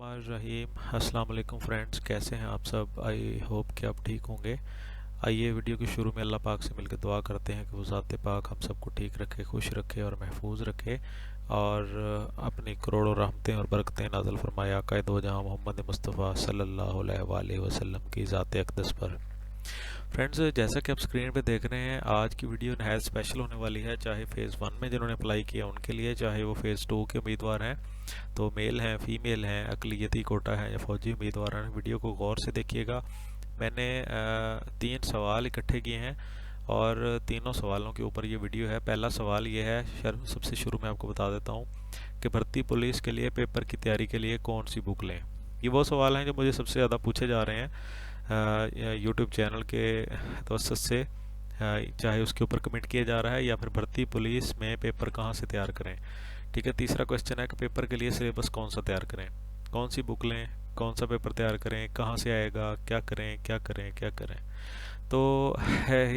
बिस्मिल्लाहिर्रहमानिर्रहीम। अस्सलाम वालेकुम फ्रेंड्स, कैसे हैं आप सब। आई होप कि आप ठीक होंगे। आइए वीडियो के शुरू में अल्लाह पाक से मिलकर दुआ करते हैं कि वो ज़ात पाक हम सबको ठीक रखे, खुश रखे और महफूज रखे और अपनी करोड़ों रहमतें और बरकतें नाज़िल फरमाए आक़ाए दो जहां मोहम्मद मुस्तफ़ा सल्लल्लाहु अलैहि वसल्लम की ज़ात अक़दस पर। फ्रेंड्स, जैसा कि आप स्क्रीन पे देख रहे हैं, आज की वीडियो नहायत स्पेशल होने वाली है। चाहे फ़ेज़ 1 में जिन्होंने अप्लाई किया उनके लिए, चाहे वो फ़ेज़ 2 के उम्मीदवार हैं, तो मेल हैं, फ़ीमेल हैं, अक़लियती कोटा हैं या फ़ौजी उम्मीदवार हैं। वीडियो को गौर से देखिएगा। मैंने 3 सवाल इकट्ठे किए हैं और तीनों सवालों के ऊपर ये वीडियो है। पहला सवाल ये है, सबसे शुरू में आपको बता देता हूँ कि भर्ती पुलिस के लिए पेपर की तैयारी के लिए कौन सी बुक लें। ये वो सवाल हैं जो मुझे सबसे ज़्यादा पूछे जा रहे हैं यूट्यूब चैनल के तवस्सुत से, चाहे उसके ऊपर कमेंट किया जा रहा है या फिर भर्ती पुलिस में पेपर कहाँ से तैयार करें। ठीक है। तीसरा क्वेश्चन है कि पेपर के लिए सिलेबस कौन सा तैयार करें, कौन सी बुक लें, कौन सा पेपर तैयार करें, कहाँ से आएगा, क्या करें क्या करें क्या करें। तो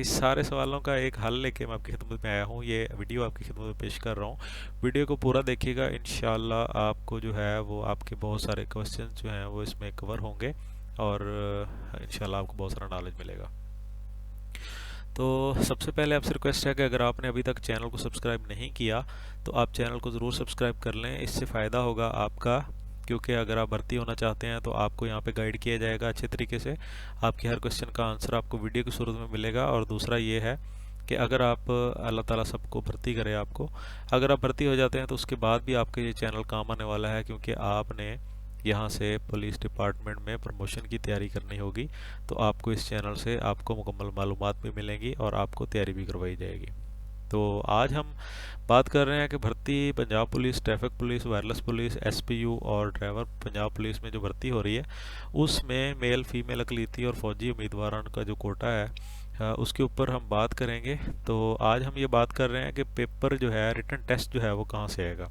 इस सारे सवालों का एक हल लेके मैं आपकी खिदमत में आया हूँ। ये वीडियो आपकी खिदमत में पेश कर रहा हूँ। वीडियो को पूरा देखिएगा, इंशाल्लाह आपको जो है वो आपके बहुत सारे क्वेश्चन जो हैं वो इसमें कवर होंगे और इंशाल्लाह आपको बहुत सारा नॉलेज मिलेगा। तो सबसे पहले आपसे रिक्वेस्ट है कि अगर आपने अभी तक चैनल को सब्सक्राइब नहीं किया तो आप चैनल को ज़रूर सब्सक्राइब कर लें। इससे फ़ायदा होगा आपका, क्योंकि अगर आप भर्ती होना चाहते हैं तो आपको यहाँ पे गाइड किया जाएगा अच्छे तरीके से। आपके हर क्वेश्चन का आंसर आपको वीडियो की सूरत में मिलेगा। और दूसरा ये है कि अगर आप, अल्लाह ताला सबको भर्ती करे आपको, अगर आप भर्ती हो जाते हैं तो उसके बाद भी आपके ये चैनल काम आने वाला है, क्योंकि आपने यहाँ से पुलिस डिपार्टमेंट में प्रमोशन की तैयारी करनी होगी। तो आपको इस चैनल से आपको मुकम्मल मालूमात भी मिलेंगी और आपको तैयारी भी करवाई जाएगी। तो आज हम बात कर रहे हैं कि भर्ती Punjab police, traffic police, wireless police, SPU और ड्राइवर पंजाब पुलिस में जो भर्ती हो रही है उसमें मेल, फीमेल, अक़लियती और फ़ौजी उम्मीदवारों का जो कोटा है उसके ऊपर हम बात करेंगे। तो आज हम ये बात कर रहे हैं कि पेपर जो है, रिटन टेस्ट जो है वो कहाँ से आएगा।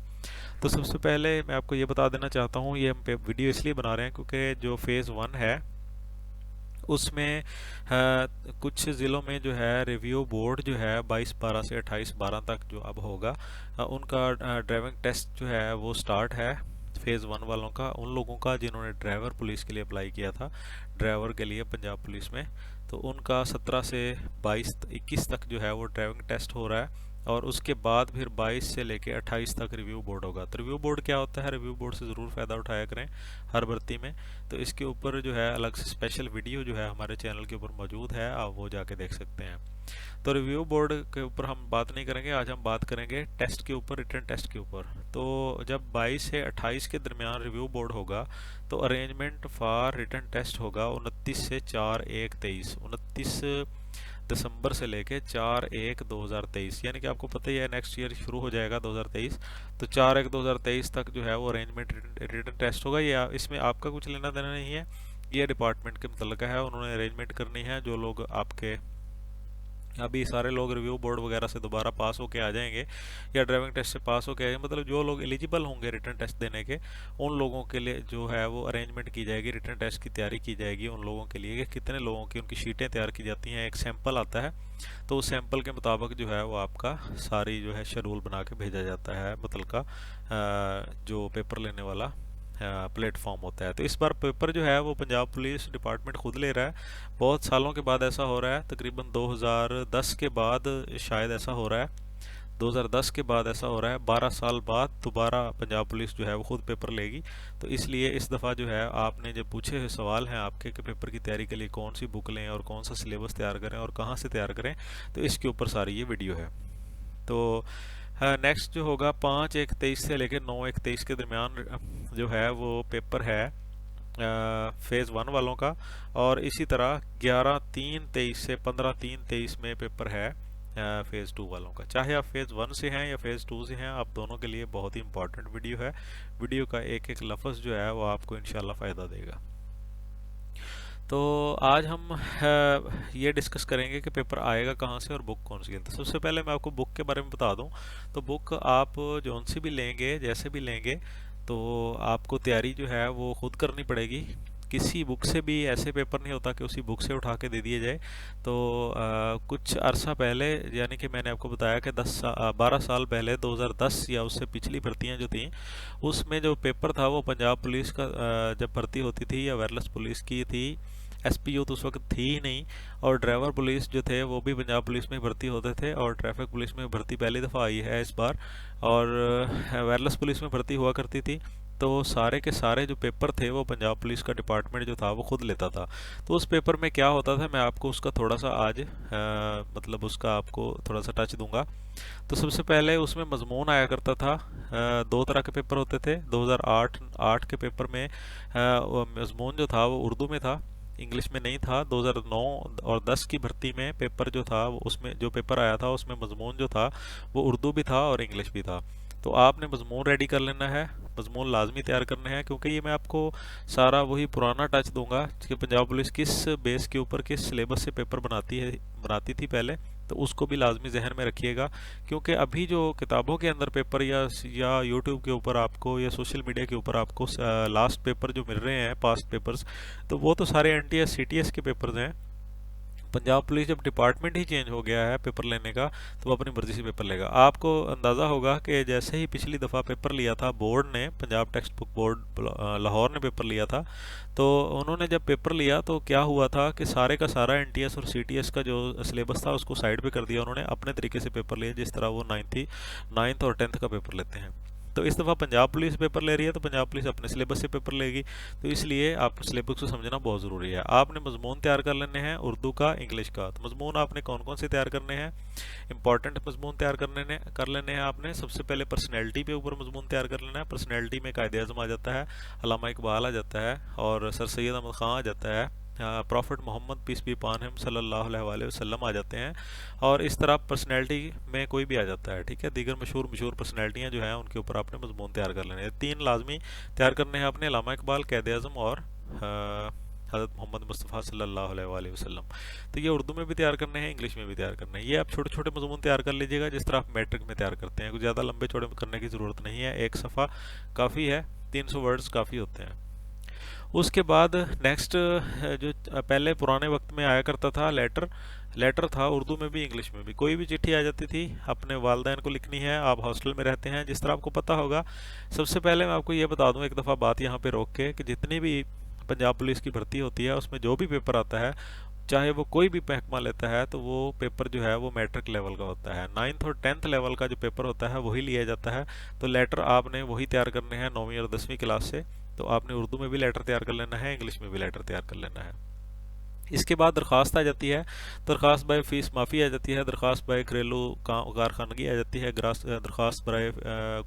तो सबसे पहले मैं आपको ये बता देना चाहता हूँ, ये हम वीडियो इसलिए बना रहे हैं क्योंकि जो फ़ेज़ 1 है उसमें कुछ ज़िलों में जो है रिव्यू बोर्ड जो है 22/12 से 28/12 तक जो अब होगा उनका ड्राइविंग टेस्ट जो है वो स्टार्ट है। फ़ेज़ 1 वालों का, उन लोगों का जिन्होंने ड्राइवर पुलिस के लिए अप्लाई किया था, ड्राइवर के लिए पंजाब पुलिस में, तो उनका 17 से 21 तक जो है वो ड्राइविंग टेस्ट हो रहा है। और उसके बाद फिर 22 से लेके 28 तक रिव्यू बोर्ड होगा। तो रिव्यू बोर्ड क्या होता है, रिव्यू बोर्ड से ज़रूर फ़ायदा उठाया करें हर भर्ती में। तो इसके ऊपर जो है अलग से स्पेशल वीडियो जो है हमारे चैनल के ऊपर मौजूद है, आप वो जाके देख सकते हैं। तो रिव्यू बोर्ड के ऊपर हम बात नहीं करेंगे, आज हम बात करेंगे टेस्ट के ऊपर, रिटन टेस्ट के ऊपर। तो जब 22 से 28 के दरमियान रिव्यू बोर्ड होगा तो अरेंजमेंट फॉर रिटन टेस्ट होगा 29 से 4/1/23, 29 दिसंबर से लेके 4/1/2023, यानी कि आपको पता ही है नेक्स्ट ईयर शुरू हो जाएगा 2023। तो 4/1/2023 तक जो है वो अरेंजमेंट रिटन टेस्ट होगा। ये इसमें आपका कुछ लेना देना नहीं है, ये डिपार्टमेंट के मुतल्लिक़ है, उन्होंने अरेंजमेंट करनी है। जो लोग आपके अभी सारे लोग रिव्यू बोर्ड वगैरह से दोबारा पास होके आ जाएंगे या ड्राइविंग टेस्ट से पास होके आ जाएंगे, मतलब जो लोग एलिजिबल होंगे रिटर्न टेस्ट देने के, उन लोगों के लिए जो है वो अरेंजमेंट की जाएगी, रिटर्न टेस्ट की तैयारी की जाएगी उन लोगों के लिए कि कितने लोगों की उनकी शीटें तैयार की जाती हैं। एक सैंपल आता है, तो उस सैंपल के मुताबिक जो है वो आपका सारी जो है शेड्यूल बना के भेजा जाता है, मुतल्लिका जो पेपर लेने वाला प्लेटफॉर्म होता है। तो इस बार पेपर जो है वो पंजाब पुलिस डिपार्टमेंट खुद ले रहा है। बहुत सालों के बाद ऐसा हो रहा है, तकरीबन 2010 के बाद शायद ऐसा हो रहा है, 2010 के बाद ऐसा हो रहा है। 12 साल बाद दोबारा पंजाब पुलिस जो है वो खुद पेपर लेगी। तो इसलिए इस दफ़ा जो है आपने जो पूछे हुए सवाल हैं आपके कि पेपर की तैयारी के लिए कौन सी बुक लें और कौन सा सिलेबस तैयार करें और कहाँ से तैयार करें, तो इसके ऊपर सारी ये वीडियो है। तो नेक्स्ट जो होगा 5/1/23 से लेकर 9/1/23 के दरमियान जो है वो पेपर है फ़ेज़ 1 वालों का। और इसी तरह 11/3/23 से 15/3/23 में पेपर है फ़ेज़ 2 वालों का। चाहे आप फ़ेज़ 1 से हैं या फ़ेज़ 2 से हैं, आप दोनों के लिए बहुत ही इंपॉर्टेंट वीडियो है। वीडियो का एक एक लफ्ज़ जो है वो आपको इंशाल्लाह फ़ायदा देगा। तो आज हम ये डिस्कस करेंगे कि पेपर आएगा कहाँ से और बुक कौन सी है। तो सबसे पहले मैं आपको बुक के बारे में बता दूं, तो बुक आप जौन सी भी लेंगे, जैसे भी लेंगे, तो आपको तैयारी जो है वो खुद करनी पड़ेगी। किसी बुक से भी ऐसे पेपर नहीं होता कि उसी बुक से उठा के दे दिए जाए। तो कुछ अरसा पहले, यानी कि मैंने आपको बताया कि 12 साल पहले 2010 या उससे पिछली भर्तियां जो थी, उसमें जो पेपर था वो पंजाब पुलिस का जब भर्ती होती थी या वायरलेस पुलिस की थी, एसपीओ तो उस वक्त थी ही नहीं, और ड्राइवर पुलिस जो थे वो भी पंजाब पुलिस में भर्ती होते थे, और ट्रैफिक पुलिस में भर्ती पहली दफ़ा आई है इस बार, और वायरलेस पुलिस में भर्ती हुआ करती थी। तो सारे के सारे जो पेपर थे वो पंजाब पुलिस का डिपार्टमेंट जो था वो खुद लेता था। तो उस पेपर में क्या होता था, मैं आपको उसका थोड़ा सा आज मतलब उसका आपको थोड़ा सा टच दूंगा। तो सबसे पहले उसमें मजमून आया करता था। दो तरह के पेपर होते थे। 2008 के पेपर में मजमून जो था वो उर्दू में था, इंग्लिश में नहीं था। 2009 और 10 की भर्ती में पेपर जो था वो, उसमें जो पेपर आया था उसमें मजमून जो था वो उर्दू भी था और इंग्लिश भी था। तो आपने मजमून रेडी कर लेना है, मजमून लाजमी तैयार करने हैं, क्योंकि ये मैं आपको सारा वही पुराना टच दूंगा कि पंजाब पुलिस किस बेस के ऊपर किस सिलेबस से पेपर बनाती थी पहले। तो उसको भी लाजमी जहन में रखिएगा, क्योंकि अभी जो किताबों के अंदर पेपर या यूट्यूब के ऊपर आपको या सोशल मीडिया के ऊपर आपको लास्ट पेपर जो मिल रहे हैं, पास्ट पेपर्स, तो वो तो सारे एनटीएस सीटीएस के पेपर्स हैं। पंजाब पुलिस जब डिपार्टमेंट ही चेंज हो गया है पेपर लेने का, तो वो अपनी मर्जी से पेपर लेगा। आपको अंदाज़ा होगा कि जैसे ही पिछली दफ़ा पेपर लिया था बोर्ड ने, Punjab text book board Lahore ने पेपर लिया था, तो उन्होंने जब पेपर लिया तो क्या हुआ था कि सारे का सारा एनटीएस और सीटीएस का जो सिलेबस था उसको साइड पे कर दिया उन्होंने, अपने तरीके से पेपर लिया जिस तरह वो नाइन्थ और 10th का पेपर लेते हैं। तो इस दफ़ा पंजाब पुलिस पेपर ले रही है तो पंजाब पुलिस अपने सिलेबस से पेपर लेगी, तो इसलिए आपको सिलेबस को समझना बहुत ज़रूरी है। आपने मजमून तैयार कर लेने हैं उर्दू का, इंग्लिश का। तो मजमून आपने कौन कौन से तैयार करने हैं? इंपॉर्टेंट मजमून तैयार कर लेने हैं आपने। सबसे पहले पर्सनैलिटी पे ऊपर मजमून तैयार कर लेना है। पर्सनैलिटी में कायदे आज़म आ जाता है, अल्लामा इकबाल आ जाता है, और सर सैयद अहमद ख़ान आ जाता है, prophet Muhammad peace be upon him सल्लल्लाहु अलैहि वसल्लम आ जाते हैं, और इस तरह पर्सनैलिटी में कोई भी आ जाता है। ठीक है, दीगर मशहूर पर्सनैलिटियाँ जो हैं उनके ऊपर आपने मजमून तैयार कर लेने हैं। 3 लाजमी तैयार करने हैं आपने, अल्लामा इकबाल, कायदे आज़म और हज़रत मोहम्मद मुस्तफ़ा सल्लल्लाहु अलैहि वसल्लम। तो ये उर्दू में भी तैयार करने हैं, इंग्लिश में भी तैयार करने हैं। ये आप छोटे छोटे मजमून तैयार कर लीजिएगा जिस तरह आप मैट्रिक में तैयार करते हैं। कुछ ज़्यादा लंबे चौड़े करने की ज़रूरत नहीं है, एक सफ़ा काफ़ी है, 300 वर्ड्स काफ़ी होते हैं। उसके बाद नेक्स्ट जो पहले पुराने वक्त में आया करता था लेटर था उर्दू में भी इंग्लिश में भी। कोई भी चिट्ठी आ जाती थी, अपने वालिदैन को लिखनी है, आप हॉस्टल में रहते हैं, जिस तरह आपको पता होगा। सबसे पहले मैं आपको ये बता दूं एक दफ़ा बात यहाँ पे रोक के, कि जितनी भी पंजाब पुलिस की भर्ती होती है उसमें जो भी पेपर आता है, चाहे वो कोई भी महकमा लेता है, तो वो पेपर जो है वो मैट्रिक लेवल का होता है। 9th और 10th लेवल का जो पेपर होता है वही लिया जाता है। तो लेटर आपने वही तैयार करने हैं 9वीं और 10वीं क्लास से। तो आपने उर्दू में भी लेटर तैयार कर लेना है, इंग्लिश में भी लेटर तैयार कर लेना है। इसके बाद दरख्वास्त आ जाती है, दरख्वास्त बाय फीस माफ़ी आ जाती है, दरख्वास्त बाय घरेलू कारखानगी आ जाती है, दरख्वास्त बाय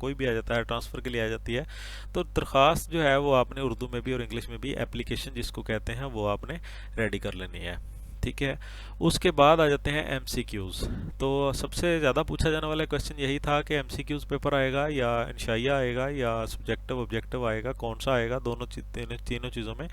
कोई भी आ जाता है, ट्रांसफ़र के लिए आ जाती है। तो दरख्वास्त जो है वो आपने उर्दू में भी और इंग्लिश में भी, एप्लीकेशन जिसको कहते हैं, वो आपने रेडी कर लेनी है। ठीक है, उसके बाद आ जाते हैं एमसीक्यूज़। तो सबसे ज़्यादा पूछा जाने वाला क्वेश्चन यही था कि एमसीक्यूज़ पेपर आएगा या इंशाइया आएगा या सब्जेक्टिव ऑब्जेक्टिव आएगा, कौन सा आएगा? तीनों चीज़ों में।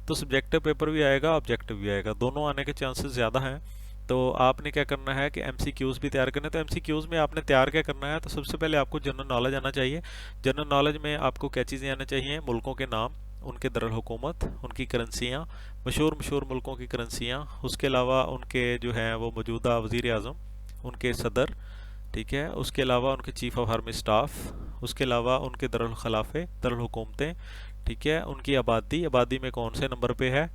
तो सब्जेक्टिव पेपर भी आएगा, ऑब्जेक्टिव भी आएगा, दोनों आने के चांसेस ज़्यादा हैं। तो आपने क्या करना है कि एमसीक्यूज़ भी तैयार करने। तो एमसीक्यूज़ में आपने तैयार क्या करना है? तो सबसे पहले आपको जनरल नॉलेज आना चाहिए। जनरल नॉलेज में आपको क्या चीज़ें आना चाहिए? मुल्कों के नाम, उनके दरुल हुकूमत, उनकी करेंसियाँ, मशहूर मुल्कों की करेंसियाँ, उसके अलावा उनके जो हैं वो मौजूदा वज़ीर आज़म, उनके सदर, ठीक है, उसके अलावा उनके चीफ़ ऑफ आर्मी स्टाफ, उसके अलावा उनके दरुल खिलाफ़े, दरुल हुकूमतें, ठीक है, उनकी आबादी में कौन से नंबर पे है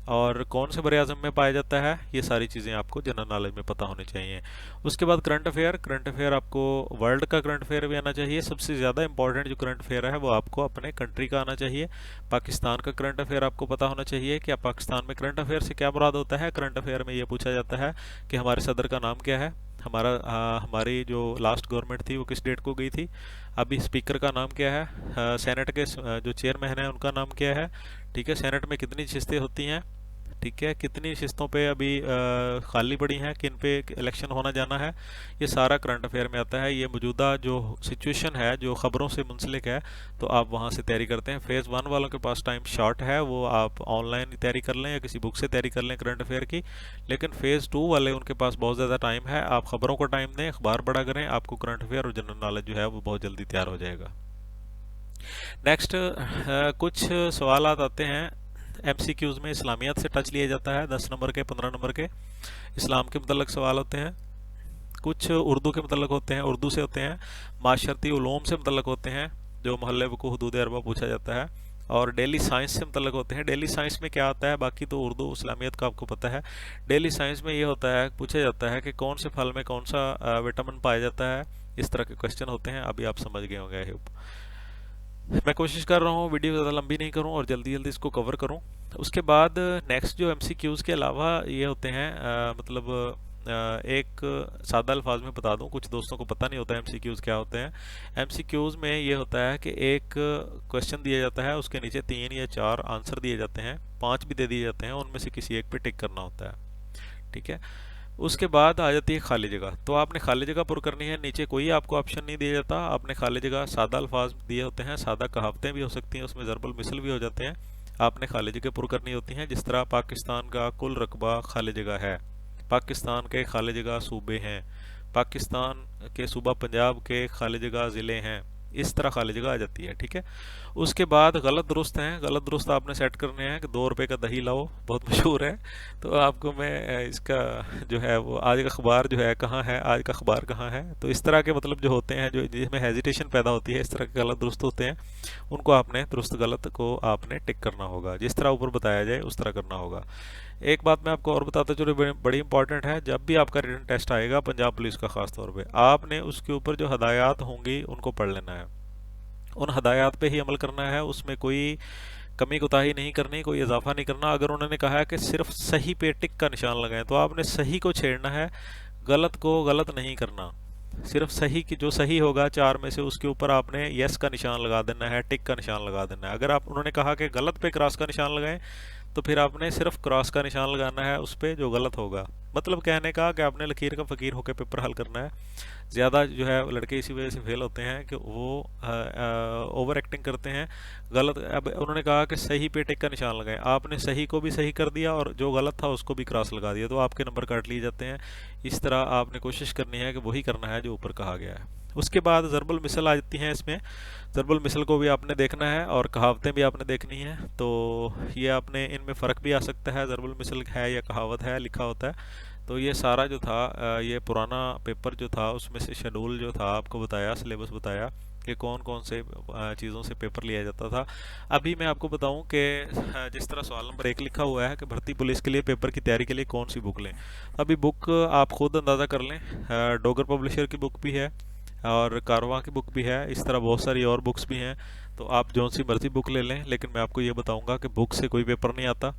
और कौन से बरे आज़म में पाया जाता है, ये सारी चीज़ें आपको जनरल नॉलेज में पता होनी चाहिए। उसके बाद करंट अफेयर आपको वर्ल्ड का करंट अफेयर भी आना चाहिए। सबसे ज़्यादा इंपॉर्टेंट जो करंट अफेयर है वो आपको अपने कंट्री का आना चाहिए। पाकिस्तान का करंट अफेयर आपको पता होना चाहिए कि पाकिस्तान में करंट अफेयर से क्या मुराद होता है। करंट अफेयर में ये पूछा जाता है कि हमारे सदर का नाम क्या है, हमारी जो लास्ट गवर्नमेंट थी वो किस डेट को गई थी, अभी स्पीकर का नाम क्या है, सेनेट के जो चेयरमैन हैं उनका नाम क्या है, ठीक है, सेनेट में कितनी शिस्तें होती हैं, ठीक है, कितनी शिस्तों पे अभी खाली पड़ी हैं, किन पे इलेक्शन होना जाना है, ये सारा करंट अफेयर में आता है। ये मौजूदा जो सिचुएशन है जो ख़बरों से मुंसलिक है, तो आप वहाँ से तैयारी करते हैं। फेज़ 1 वालों के पास टाइम शॉर्ट है, वो आप ऑनलाइन तैयारी कर लें या किसी बुक से तैयारी कर लें करंट अफेयर की। लेकिन फेज़ 2 वाले उनके पास बहुत ज़्यादा टाइम है, आप ख़बरों को टाइम दें, अखबार पढ़ा करें, आपको करंट अफेयर और जनरल नॉलेज जो है वो बहुत जल्दी तैयार हो जाएगा। नेक्स्ट कुछ सवाल आते हैं MCQs में इस्लामियत से टच लिया जाता है, 10 नंबर के 15 नंबर के इस्लाम के मतलब सवाल होते हैं, कुछ उर्दू के मतलब होते हैं, उर्दू से होते हैं, माशरती उलूम से मतलब होते हैं जो महल्ले वक़ू हुदूद अरबा पूछा जाता है, और डेली साइंस से मतलब होते हैं। डेली साइंस में क्या आता है, बाकी तो उर्दू इस्लामियत का आपको पता है। डेली साइंस में ये होता है, पूछा जाता है कि कौन से फल में कौन सा विटामिन पाया जाता है, इस तरह के क्वेश्चन होते हैं। अभी आप समझ गए होंगे। आई होप मैं कोशिश कर रहा हूँ वीडियो ज़्यादा लंबी नहीं करूँ और जल्दी जल्दी इसको कवर करूँ। उसके बाद नेक्स्ट जो MCQs के अलावा ये होते हैं मतलब एक सादा अल्फाज में बता दूं, कुछ दोस्तों को पता नहीं होता MCQs क्या होते हैं। MCQs में ये होता है कि एक क्वेश्चन दिया जाता है, उसके नीचे 3 या 4 आंसर दिए जाते हैं, 5 भी दे दिए जाते हैं, उनमें से किसी एक पे टिक करना होता है। ठीक है, उसके बाद आ जाती है खाली जगह। तो आपने खाली जगह पुर करनी है, नीचे कोई आपको ऑप्शन नहीं दिया जाता, आपने खाली जगह सादा अल्फाज दिए होते हैं, सादा कहावतें भी हो सकती हैं, उसमें ज़रबुल मिसल भी हो जाते हैं, आपने खाली जगह पुर करनी होती हैं। जिस तरह पाकिस्तान का कुल रकबा खाली जगह है, पाकिस्तान के खाली जगह सूबे हैं, पाकिस्तान के सूबा पंजाब के खाली जगह ज़िले हैं, इस तरह खाली जगह आ जाती है। ठीक है, उसके बाद गलत दुरुस्त हैं। गलत दुरुस्त आपने सेट करने हैं कि 2 रुपए का दही लाओ, बहुत मशहूर है। तो आपको मैं इसका जो है वो आज का अखबार जो है कहाँ है, आज का अखबार कहाँ है, तो इस तरह के मतलब जो होते हैं, जो जिसमें हेजिटेशन पैदा होती है, इस तरह के गलत दुरुस्त होते हैं, उनको आपने दुरुस्त गलत को आपने टिक करना होगा, जिस तरह ऊपर बताया जाए उस तरह करना होगा। एक बात मैं आपको और बताता चलूँ, बड़ी इंपॉर्टेंट है, जब भी आपका रिटन टेस्ट आएगा पंजाब पुलिस का खास तौर पे, आपने उसके ऊपर जो हदायत होंगी उनको पढ़ लेना है, उन हदायत पे ही अमल करना है, उसमें कोई कमी कोताही नहीं करनी, कोई इजाफा नहीं करना। अगर उन्होंने कहा है कि सिर्फ सही पे टिक का निशान लगाएं, तो आपने सही को छेड़ना है, गलत को गलत नहीं करना। सिर्फ सही की जो सही होगा 4 में से, उसके ऊपर आपने यस का निशान लगा देना है, टिक का निशान लगा देना है। अगर आप उन्होंने कहा कि गलत पे क्रॉस का निशान लगाएं, तो फिर आपने सिर्फ क्रॉस का निशान लगाना है उस पर जो गलत होगा। मतलब कहने का कि आपने लकीर का फ़कीर होकर पेपर हल करना है। ज़्यादा जो है लड़के इसी वजह से फेल होते हैं कि वो ओवर एक्टिंग करते हैं। गलत, अब उन्होंने कहा कि सही पे टिक का निशान लगाएं, आपने सही को भी सही कर दिया और जो गलत था उसको भी क्रॉस लगा दिया, तो आपके नंबर काट लिए जाते हैं। इस तरह आपने कोशिश करनी है कि वही करना है जो ऊपर कहा गया है। उसके बाद ज़रबुल मिसल आ जाती हैं इसमें, ज़रबुल मिसल को भी आपने देखना है और कहावतें भी आपने देखनी है। तो ये आपने इनमें फ़र्क भी आ सकता है, ज़रबुल मिसल है या कहावत है लिखा होता है। तो ये सारा जो था ये पुराना पेपर जो था उसमें से शेड्यूल जो था आपको बताया, सिलेबस बताया कि कौन कौन से चीज़ों से पेपर लिया जाता था। अभी मैं आपको बताऊं कि जिस तरह सवाल नंबर 1 लिखा हुआ है कि भर्ती पुलिस के लिए पेपर की तैयारी के लिए कौन सी बुक लें, अभी बुक आप खुद अंदाज़ा कर लें। डोगर पब्लिशर की बुक भी है और कारवां की बुक भी है, इस तरह बहुत सारी और बुक्स भी हैं। तो आप जौन सी मर्जी बुक ले लें, लेकिन मैं आपको ये बताऊंगा कि बुक से कोई पेपर नहीं आता।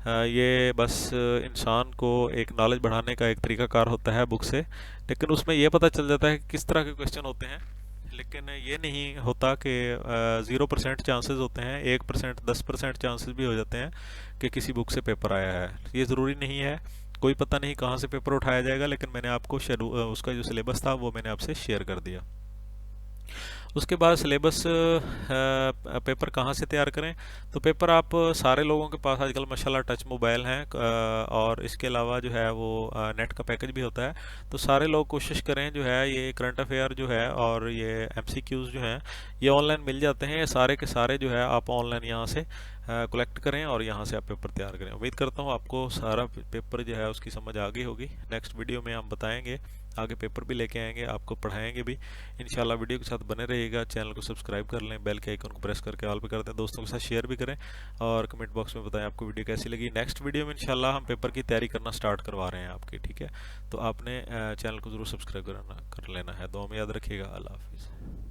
ये बस इंसान को एक नॉलेज बढ़ाने का एक तरीकाकार होता है बुक से, लेकिन उसमें यह पता चल जाता है कि किस तरह के क्वेश्चन होते हैं। लेकिन ये नहीं होता कि 0% चांसेस होते हैं, 1%, 10% चांसेस भी हो जाते हैं कि किसी बुक से पेपर आया है। ये ज़रूरी नहीं है, कोई पता नहीं कहाँ से पेपर उठाया जाएगा, लेकिन मैंने आपको उसका जो सिलेबस था वो मैंने आपसे शेयर कर दिया। उसके बाद सिलेबस पेपर कहाँ से तैयार करें, तो पेपर आप सारे लोगों के पास आजकल माशाल्लाह टच मोबाइल हैं और इसके अलावा जो है वो नेट का पैकेज भी होता है। तो सारे लोग कोशिश करें जो है ये करंट अफेयर जो है और ये MCQs जो हैं ये ऑनलाइन मिल जाते हैं, ये सारे के सारे जो है आप ऑनलाइन यहाँ से कलेक्ट करें और यहाँ से आप पेपर तैयार करें। उम्मीद करता हूँ आपको सारा पेपर जो है उसकी समझ आ गई होगी। नेक्स्ट वीडियो में हम बताएंगे, आगे पेपर भी लेके आएंगे, आपको पढ़ाएंगे भी इंशाल्लाह। वीडियो के साथ बने रहिएगा, चैनल को सब्सक्राइब कर लें, बेल के आइकन को प्रेस करके ऑल पे कर दें, दोस्तों के साथ शेयर भी करें और कमेंट बॉक्स में बताएं आपको वीडियो कैसी लगी। नेक्स्ट वीडियो में इंशाल्लाह हम पेपर की तैयारी करना स्टार्ट करवा रहे हैं आपकी, ठीक है। तो आपने चैनल को ज़रूर सब्सक्राइब कर लेना है। दुआ में याद रखिएगा। अल्लाह हाफिज़।